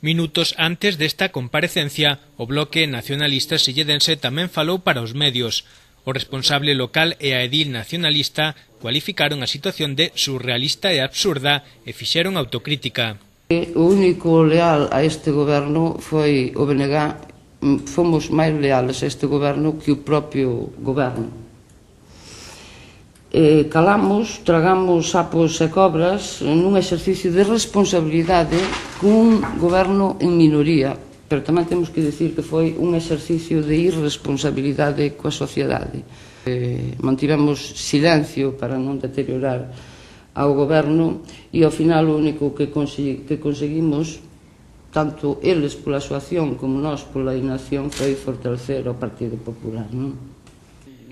Minutos antes desta comparecencia, o Bloque Nacionalista Silledense tamén falou para os medios. O responsable local e a edil nacionalista cualificaron a situación de surrealista e absurda e fixeron autocrítica. O único leal a este goberno foi o BNG. Fomos máis leales a este goberno que o propio goberno. Calamos, tragamos sapos e cobras nun exercicio de responsabilidade cun goberno en minoría, pero tamén temos que dicir que foi un exercicio de irresponsabilidade coa sociedade. Mantivemos silencio para non deteriorar ao goberno e ao final o único que conseguimos, tanto eles pola súa acción como nós pola inacción, foi fortalecer o Partido Popular, non?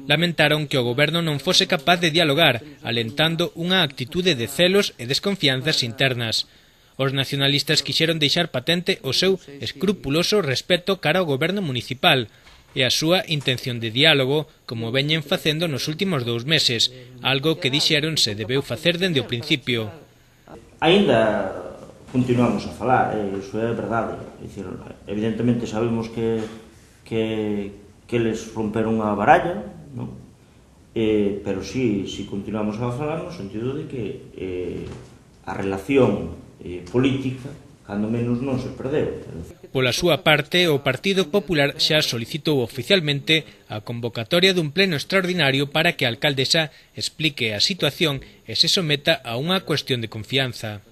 Lamentaron que o goberno non fose capaz de dialogar, alentando unha actitude de celos e desconfianzas internas. Os nacionalistas quixeron deixar patente o seu escrupuloso respeto cara ao goberno municipal e a súa intención de diálogo, como veñen facendo nos últimos 2 meses, algo que dixeron se debeu facer dende o principio. Ainda continuamos a falar, iso é verdade. Evidentemente sabemos que eles romperon a baralla, non? Pero si continuamos a falar no sentido de que a relación política, cando menos, non se perdeu. Pola súa parte, o Partido Popular xa solicitou oficialmente a convocatoria dun pleno extraordinario para que a alcaldesa explique a situación e se someta a unha cuestión de confianza.